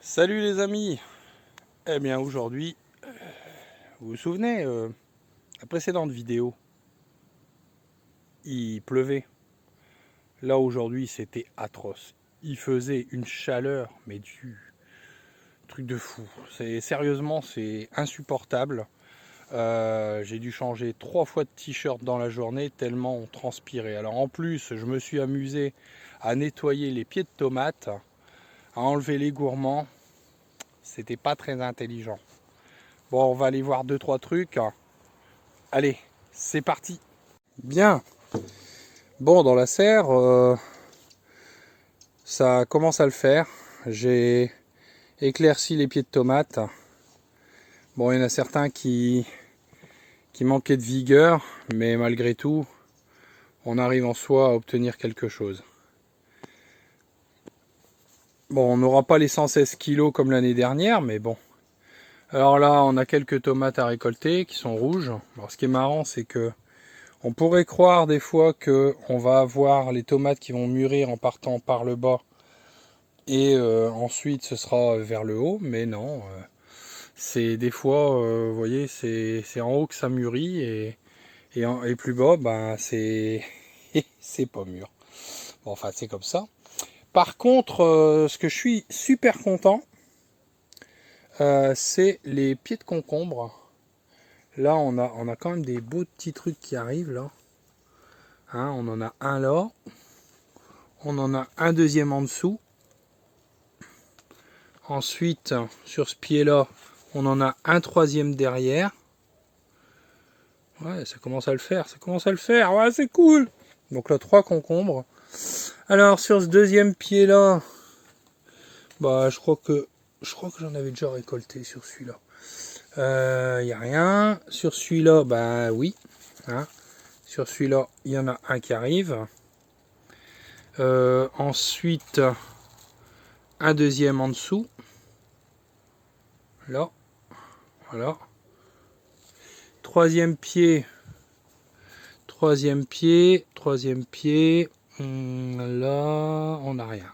Salut les amis. Eh bien aujourd'hui, vous vous souvenez, la précédente vidéo, il pleuvait. Là aujourd'hui c'était atroce. Il faisait une chaleur, mais du truc de fou. Sérieusement, c'est insupportable. J'ai dû changer 3 fois de t-shirt dans la journée tellement on transpirait. Alors en plus, je me suis amusé à nettoyer les pieds de tomates, à enlever les gourmands. C'était pas très intelligent. Bon, on va aller voir 2-3 trucs. Allez, c'est parti. Bien. Bon, dans la serre, ça commence à le faire. J'ai éclairci les pieds de tomates. Bon, il y en a certains qui manquaient de vigueur, mais malgré tout, on arrive en soi à obtenir quelque chose. Bon, on n'aura pas les 116 kilos comme l'année dernière, mais bon. Alors là, on a quelques tomates à récolter qui sont rouges. Alors, ce qui est marrant, c'est que on pourrait croire des fois que on va avoir les tomates qui vont mûrir en partant par le bas et ensuite ce sera vers le haut, mais non. C'est des fois, vous voyez, c'est en haut que ça mûrit et plus bas, ben c'est c'est pas mûr. Bon, enfin, c'est comme ça. Par contre, ce que je suis super content, c'est les pieds de concombre. Là, on a quand même des beaux petits trucs qui arrivent là. Hein, on en a un là. On en a un deuxième en dessous. Ensuite, sur ce pied-là, on en a un troisième derrière. Ouais, ça commence à le faire, ça commence à le faire. Ouais, c'est cool. Donc là, 3 concombres. Alors, sur ce deuxième pied-là, bah, je crois que j'en avais déjà récolté sur celui-là. Il n'y a rien. Sur celui-là, bah oui. Hein. Sur celui-là, il y en a un qui arrive. Ensuite, un deuxième en dessous. Là. Voilà. Troisième pied. Troisième pied. Troisième pied. Là, on n'a rien.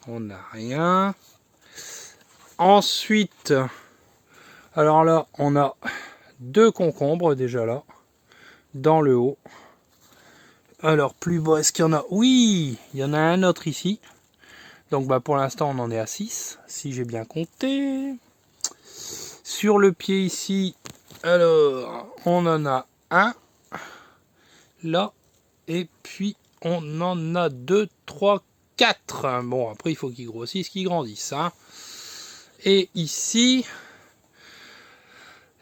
On n'a rien. Ensuite, alors là, on a 2 concombres déjà là, dans le haut. Alors, plus bas, est-ce qu'il y en a? Oui, il y en a un autre ici. Donc, bah, pour l'instant, on en est à 6, si j'ai bien compté. Sur le pied ici, alors, on en a un. Là, et puis, on en a 2, 3, 4. Bon, après, il faut qu'ils grossissent, qu'ils grandissent. Hein. Et ici,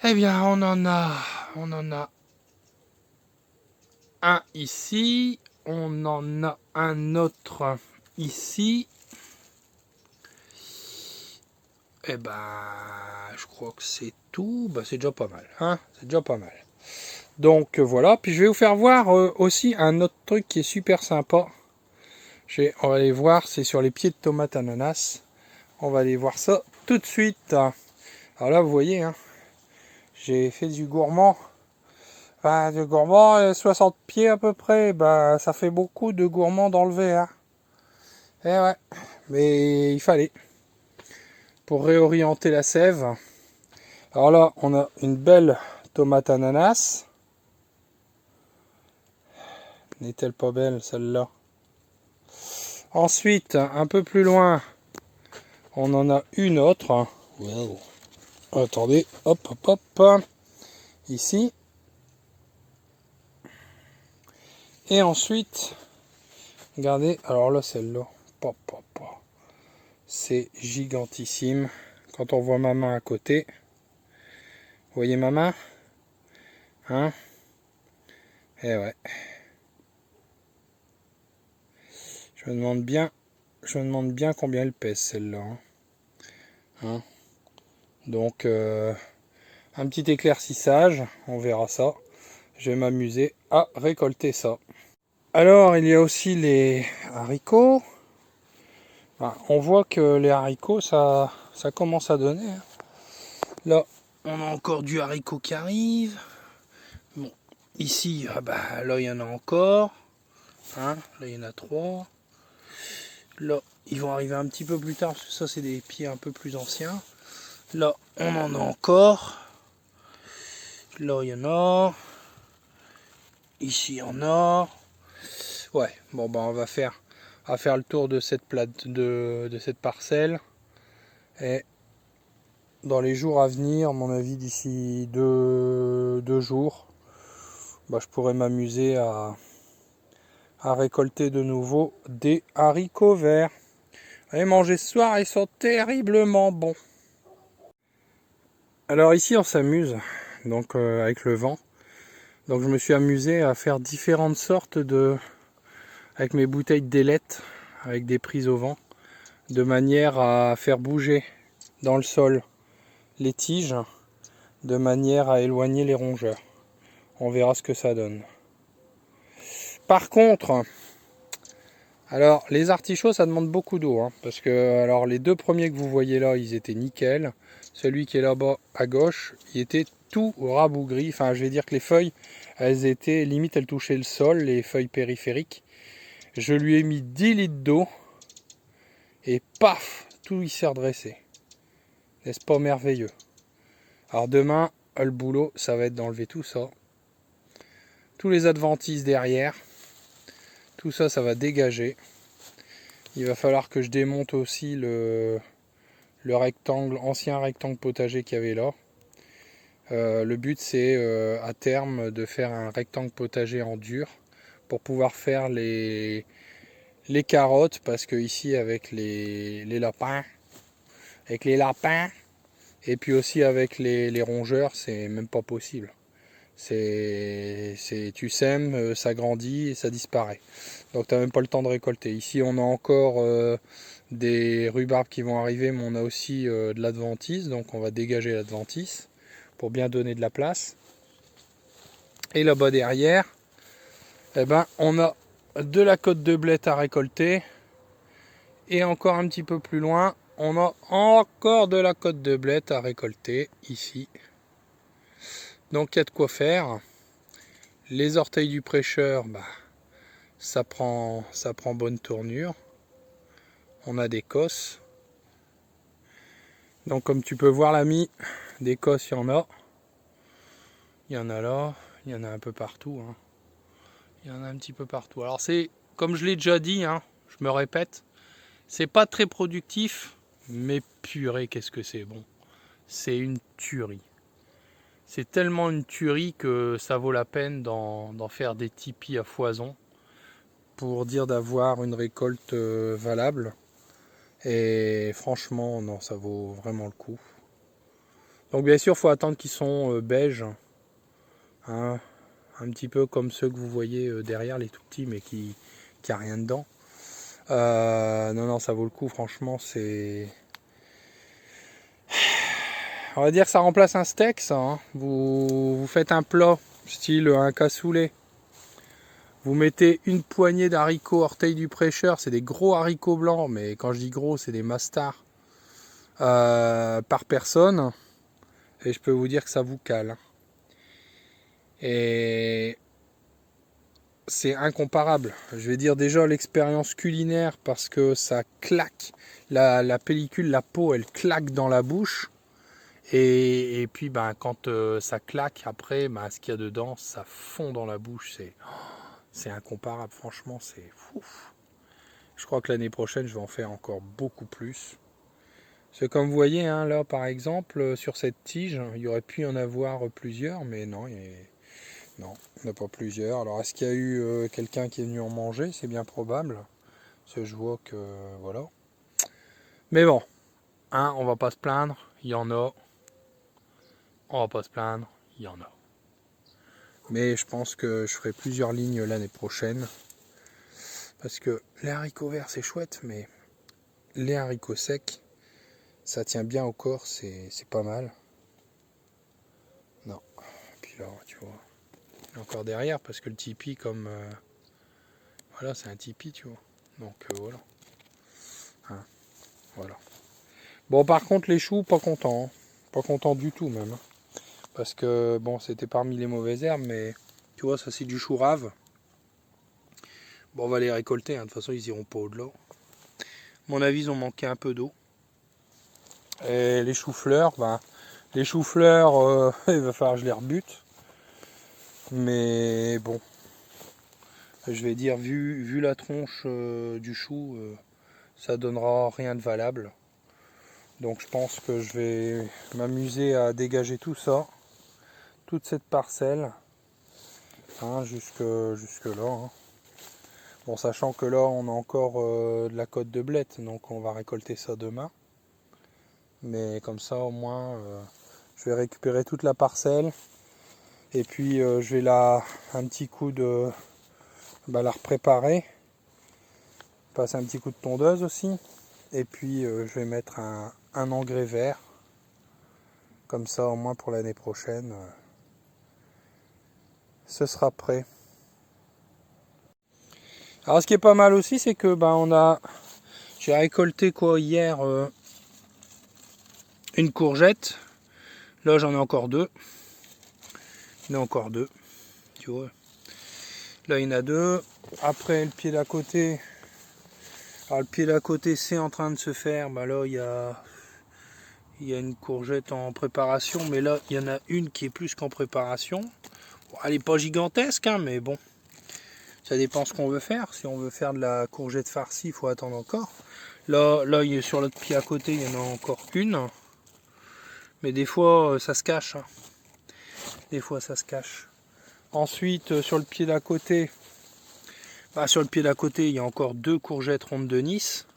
eh bien, on en a un ici, on en a un autre ici. Et ben, je crois que c'est tout. Ben, c'est déjà pas mal, hein. C'est déjà pas mal. Donc voilà. Puis je vais vous faire voir aussi un autre truc qui est super sympa. On va aller voir, c'est sur les pieds de tomates ananas. On va aller voir ça tout de suite. Alors là, vous voyez, hein, j'ai fait du gourmand. Enfin, du gourmand, 60 pieds à peu près, bah, ça fait beaucoup de gourmands d'enlever. Hein. Eh ouais, mais il fallait. Pour réorienter la sève. Alors là, on a une belle tomate ananas. N'est-elle pas belle celle-là? Ensuite, un peu plus loin, on en a une autre. Wow. Attendez, hop, hop, hop. Ici. Et ensuite, regardez, alors là, celle-là, c'est gigantissime. Quand on voit ma main à côté, vous voyez ma main? Hein? Eh ouais. Je me demande bien combien elle pèse celle-là. Hein? Donc, un petit éclaircissage, on verra ça. Je vais m'amuser à récolter ça. Alors, il y a aussi les haricots. On voit que les haricots, ça commence à donner. Hein. Là, on a encore du haricot qui arrive. Bon, ici, ah bah, là, il y en a encore. Hein, là, il y en a 3. Là, ils vont arriver un petit peu plus tard, parce que ça c'est des pieds un peu plus anciens. Là, on en a encore. Là, il y en a. Ici, il y en a. Ouais, bon, bah, on va faire le tour de cette de cette parcelle. Et dans les jours à venir, à mon avis, d'ici deux jours, bah, je pourrais m'amuser à récolter de nouveau des haricots verts. Allez manger ce soir, ils sont terriblement bons. Alors ici on s'amuse, donc avec le vent. Donc je me suis amusé à faire différentes sortes avec mes bouteilles d'ailettes, avec des prises au vent, de manière à faire bouger dans le sol les tiges, de manière à éloigner les rongeurs. On verra ce que ça donne. Par contre, alors les artichauts ça demande beaucoup d'eau, hein, parce que alors les deux premiers que vous voyez là, ils étaient nickel. Celui qui est là-bas à gauche, il était tout rabougri. Enfin, je vais dire que les feuilles, elles étaient limite, elles touchaient le sol, les feuilles périphériques. Je lui ai mis 10 litres d'eau et paf, tout il s'est redressé. N'est-ce pas merveilleux? Alors demain, le boulot, ça va être d'enlever tout ça. Tous les adventices derrière. Tout ça, ça va dégager. Il va falloir que je démonte aussi le rectangle, ancien rectangle potager qu'il y avait là. Le but c'est à terme de faire un rectangle potager en dur pour pouvoir faire les carottes, parce que ici avec les lapins, et puis aussi avec les rongeurs, c'est même pas possible. Tu sèmes, ça grandit et ça disparaît. Donc tu n'as même pas le temps de récolter. Ici on a encore des rhubarbes qui vont arriver, mais on a aussi de l'adventice, donc on va dégager l'adventice pour bien donner de la place. Et là-bas derrière, eh ben, on a de la côte de blette à récolter. Et encore un petit peu plus loin, on a encore de la côte de blette à récolter ici. Donc il y a de quoi faire. Les orteils du prêcheur, bah, ça prend bonne tournure. On a des cosses. Donc comme tu peux voir l'ami, des cosses il y en a. Il y en a là, il y en a un peu partout. Hein. Il y en a un petit peu partout. Alors c'est, comme je l'ai déjà dit, hein, je me répète, c'est pas très productif, mais purée, qu'est-ce que c'est bon. C'est une tuerie. C'est tellement une tuerie que ça vaut la peine d'en faire des tipis à foison pour dire d'avoir une récolte valable. Et franchement, non, ça vaut vraiment le coup. Donc bien sûr, il faut attendre qu'ils sont beiges. Hein, un petit peu comme ceux que vous voyez derrière, les tout petits, mais qui a rien dedans. Non, ça vaut le coup, franchement, c'est... On va dire que ça remplace un steak, ça. Hein. Vous faites un plat, style un cassoulet. Vous mettez une poignée d'haricots orteils du prêcheur, c'est des gros haricots blancs, mais quand je dis gros, c'est des mastards, par personne. Et je peux vous dire que ça vous cale. Et c'est incomparable. Je vais dire déjà l'expérience culinaire, parce que ça claque. La pellicule, la peau, elle claque dans la bouche. Et puis ben, quand ça claque, après, ben, ce qu'il y a dedans, ça fond dans la bouche. C'est incomparable, franchement, c'est fou. Je crois que l'année prochaine, je vais en faire encore beaucoup plus. C'est comme vous voyez, hein, là par exemple, sur cette tige, il y aurait pu y en avoir plusieurs, mais non, non, il n'y en a pas plusieurs. Alors est-ce qu'il y a eu quelqu'un qui est venu en manger? C'est bien probable. Parce que je vois que voilà. Mais bon, hein, on va pas se plaindre, il y en a. On va pas se plaindre, il y en a. Mais je pense que je ferai plusieurs lignes l'année prochaine. Parce que les haricots verts c'est chouette, mais les haricots secs, ça tient bien au corps, c'est pas mal. Non. Puis là, tu vois. Encore derrière, parce que le tipi, comme... voilà, c'est un tipi, tu vois. Donc voilà. Hein, voilà. Bon, par contre, les choux, pas content. Hein. Pas content du tout, même. Hein. Parce que, bon, c'était parmi les mauvaises herbes, mais... Tu vois, ça, c'est du chou rave. Bon, on va les récolter. Hein. De toute façon, ils iront pas au-delà. mon avis, ils ont manqué un peu d'eau. Et les choux-fleurs, il va falloir que je les rebute. Mais bon, je vais dire, vu la tronche du chou, ça donnera rien de valable. Donc je pense que je vais m'amuser à dégager tout ça, toute cette parcelle, hein, jusque là. Hein. Bon, sachant que là, on a encore de la côte de blette, donc on va récolter ça demain. Mais comme ça, au moins, je vais récupérer toute la parcelle. Et puis, je vais un petit coup de... la repréparer. Passer un petit coup de tondeuse aussi. Et puis, je vais mettre un engrais vert. Comme ça, au moins pour l'année prochaine, ce sera prêt. Alors, ce qui est pas mal aussi, c'est que j'ai récolté quoi hier une courgette. Là, j'en ai encore deux. Il y en a encore deux. Tu vois. Là, il y en a deux. Après, le pied d'à côté. Alors, le pied d'à côté, c'est en train de se faire. Là, il y a une courgette en préparation. Mais là, il y en a une qui est plus qu'en préparation. Bon, elle n'est pas gigantesque, hein, mais bon. Ça dépend ce qu'on veut faire. Si on veut faire de la courgette farcie, il faut attendre encore. Là, sur l'autre pied à côté, il y en a encore une. Mais des fois, ça se cache. Hein. Des fois, ça se cache. Ensuite, sur le pied d'à côté, il y a encore deux courgettes rondes de Nice.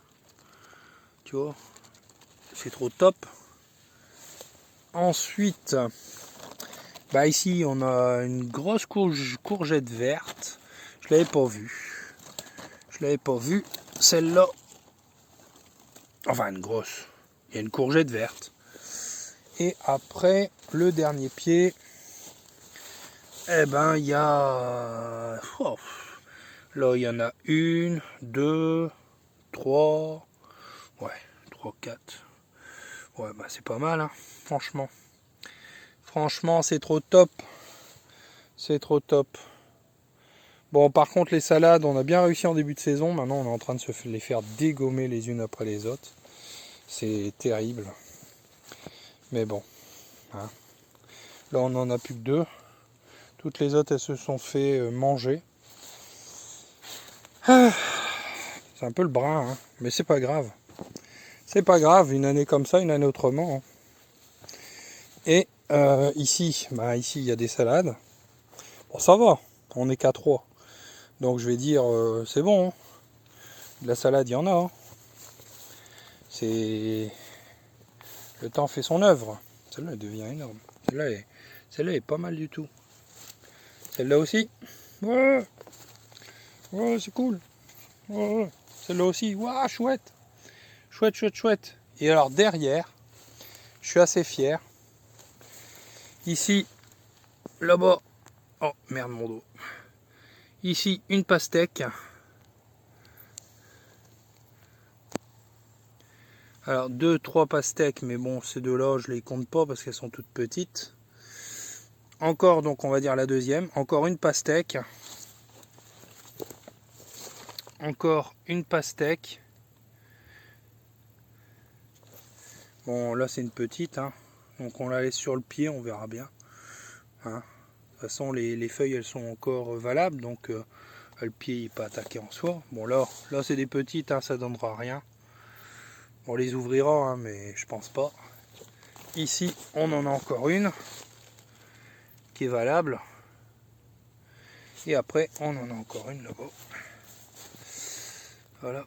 Tu vois, c'est trop top. Ensuite, ici, on a une grosse courgette verte. Je l'avais pas vue. Celle-là. Enfin, une grosse. Il y a une courgette verte. Et après, le dernier pied, il y a... là, il y en a une, deux, trois... Ouais, trois, quatre. Ouais, c'est pas mal, hein, franchement. Franchement, c'est trop top. C'est trop top. Bon, par contre, les salades, on a bien réussi en début de saison. Maintenant, on est en train de les faire dégommer les unes après les autres. C'est terrible. Mais bon. Hein. Là, on n'en a plus que deux. Toutes les autres, elles se sont fait manger. C'est un peu le bras, hein. Mais c'est pas grave. C'est pas grave, une année comme ça, une année autrement. Hein. Et ici, il y a des salades. Bon, ça va, on est qu'à 3. Donc je vais dire, c'est bon. Hein. De la salade, il y en a. Hein. C'est... Le temps fait son œuvre. Celle-là, elle devient énorme. Celle-là est pas mal du tout. Celle-là aussi. Ouais. Ouais, c'est cool. Ouais. Celle-là aussi. Waouh, chouette. Chouette, chouette, chouette. Et alors derrière, je suis assez fier. Ici, là-bas. Oh, merde, mon dos. Ici, une pastèque. Alors, 2-3 pastèques, mais bon, ces deux-là, je les compte pas parce qu'elles sont toutes petites. Encore, donc, on va dire la deuxième. Encore une pastèque. Encore une pastèque. Bon, là, c'est une petite. Hein. Donc, on la laisse sur le pied, on verra bien. Hein. De toute façon, les feuilles, elles sont encore valables. Donc, le pied n'est pas attaqué en soi. Bon, là c'est des petites, hein, ça donnera rien. On les ouvrira, hein, mais je pense pas. Ici, on en a encore une qui est valable. Et après, on en a encore une là-bas. Voilà.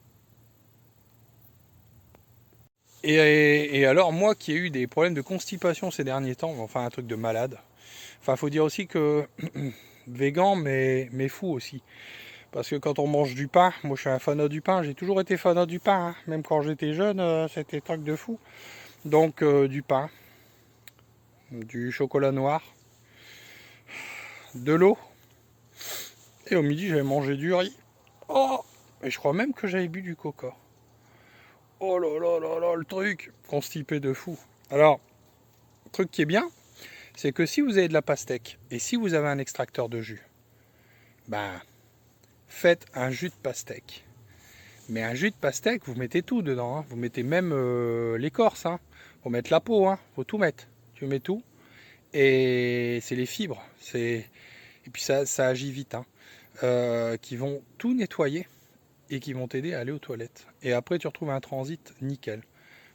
Et alors, moi qui ai eu des problèmes de constipation ces derniers temps, enfin un truc de malade. Enfin, faut dire aussi que végan, mais fou aussi. Parce que quand on mange du pain, moi je suis un fanat du pain, j'ai toujours été fanat du pain, hein. Même quand j'étais jeune, c'était truc de fou. Donc du pain, du chocolat noir, de l'eau, et au midi j'avais mangé du riz. Oh, et je crois même que j'avais bu du coca. Oh là là là là, le truc, constipé de fou. Alors, le truc qui est bien, c'est que si vous avez de la pastèque, et si vous avez un extracteur de jus, faites un jus de pastèque. Mais un jus de pastèque, vous mettez tout dedans. Hein. Vous mettez même l'écorce. Hein. Faut mettre la peau. Hein. Faut tout mettre. Tu mets tout. Et c'est les fibres. Et puis ça agit vite. Hein. Qui vont tout nettoyer et qui vont t'aider à aller aux toilettes. Et après, tu retrouves un transit nickel.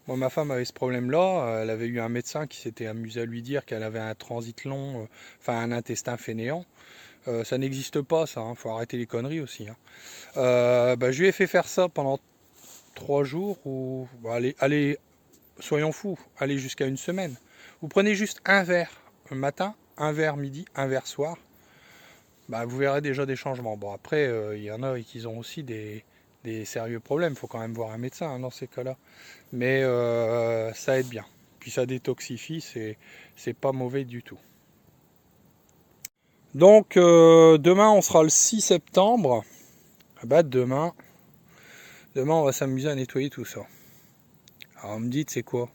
Moi, ma femme avait ce problème-là. Elle avait eu un médecin qui s'était amusé à lui dire qu'elle avait un transit long, enfin un intestin fainéant. Ça n'existe pas, ça. Hein. Faut arrêter les conneries aussi. Hein. Je lui ai fait faire ça pendant 3 jours. Ou allez, soyons fous, allez jusqu'à une semaine. Vous prenez juste un verre le matin, un verre midi, un verre soir. Vous verrez déjà des changements. Bon, après, il y en a qui ont aussi des sérieux problèmes. Il faut quand même voir un médecin hein, dans ces cas-là. Mais ça aide bien. Puis ça détoxifie, c'est pas mauvais du tout. Donc, demain, on sera le 6 septembre. Demain, on va s'amuser à nettoyer tout ça. Alors, on me dit, c'est quoi?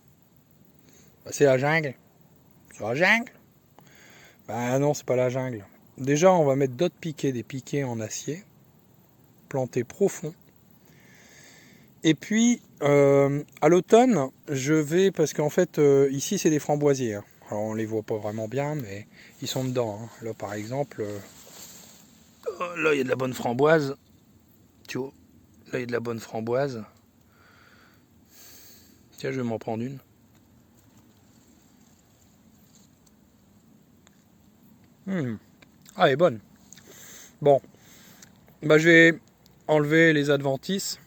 C'est la jungle. C'est la jungle? Non, c'est pas la jungle. Déjà, on va mettre d'autres piquets, des piquets en acier, plantés profond. Et puis, à l'automne, je vais, parce qu'en fait, ici, c'est des framboisiers. Hein. Alors, on les voit pas vraiment bien, mais ils sont dedans. Hein. Là, par exemple, là, il y a de la bonne framboise. Tu vois, là, il y a de la bonne framboise. Tiens, je vais m'en prendre une. Ah, elle est bonne. Bon, je vais enlever les adventices,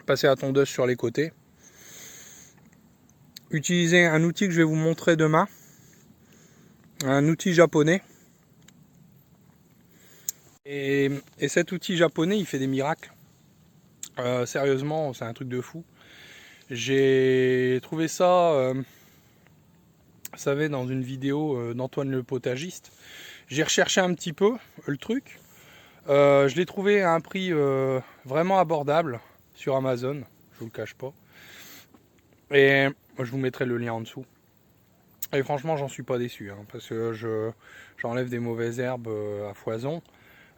passer la tondeuse sur les côtés, utiliser un outil que je vais vous montrer demain, un outil japonais. Et cet outil japonais, il fait des miracles. Sérieusement, c'est un truc de fou. J'ai trouvé ça, vous savez, dans une vidéo d'Antoine le Potagiste. J'ai recherché un petit peu le truc. Je l'ai trouvé à un prix vraiment abordable sur Amazon, je vous le cache pas. Et je vous mettrai le lien en dessous. Et franchement, j'en suis pas déçu, hein, parce que j'enlève des mauvaises herbes à foison.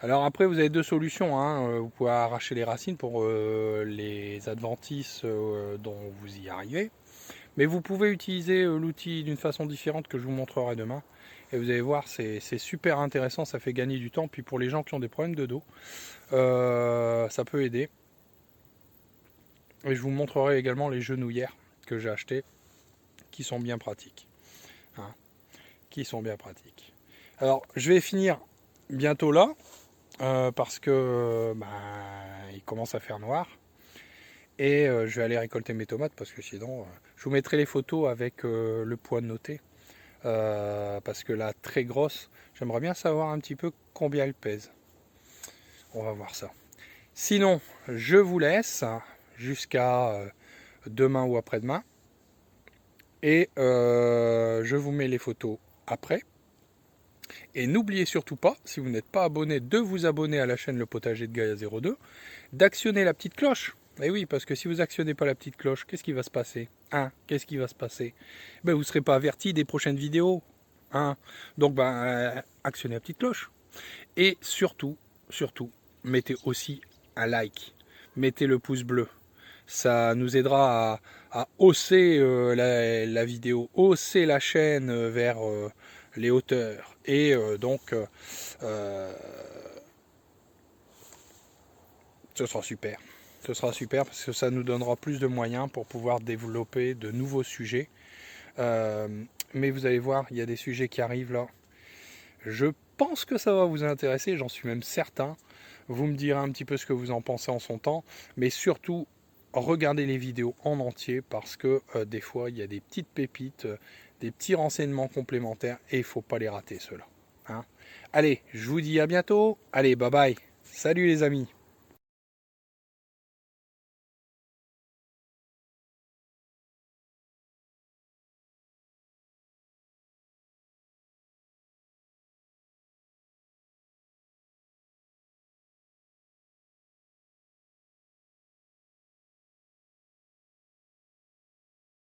Alors après, vous avez deux solutions. Hein. Vous pouvez arracher les racines pour les adventices dont vous y arrivez. Mais vous pouvez utiliser l'outil d'une façon différente que je vous montrerai demain. Et vous allez voir, c'est super intéressant, ça fait gagner du temps. Puis pour les gens qui ont des problèmes de dos, ça peut aider. Et je vous montrerai également les genouillères que j'ai achetées, qui sont bien pratiques. Hein, qui sont bien pratiques. Alors, je vais finir bientôt là, parce que il commence à faire noir. Et je vais aller récolter mes tomates, parce que sinon, je vous mettrai les photos avec le poids noté. Parce que la très grosse, j'aimerais bien savoir un petit peu combien elle pèse. On va voir ça. Sinon, je vous laisse jusqu'à demain ou après-demain. Et je vous mets les photos après. Et n'oubliez surtout pas, si vous n'êtes pas abonné, de vous abonner à la chaîne Le Potager de Gaïa 02, d'actionner la petite cloche. Et oui, parce que si vous actionnez pas la petite cloche, qu'est-ce qui va se passer? Qu'est-ce qui va se passer? Vous ne serez pas averti des prochaines vidéos. Donc, actionnez la petite cloche. Et surtout, mettez aussi un like. Mettez le pouce bleu. Ça nous aidera à hausser la vidéo, hausser la chaîne vers les hauteurs. Et ce sera super. Ce sera super parce que ça nous donnera plus de moyens pour pouvoir développer de nouveaux sujets. Mais vous allez voir, il y a des sujets qui arrivent là. Je pense que ça va vous intéresser, j'en suis même certain. Vous me direz un petit peu ce que vous en pensez en son temps. Mais surtout, regardez les vidéos en entier parce que des fois, il y a des petites pépites, des petits renseignements complémentaires et il ne faut pas les rater ceux-là. Allez, je vous dis à bientôt. Allez, bye bye. Salut les amis.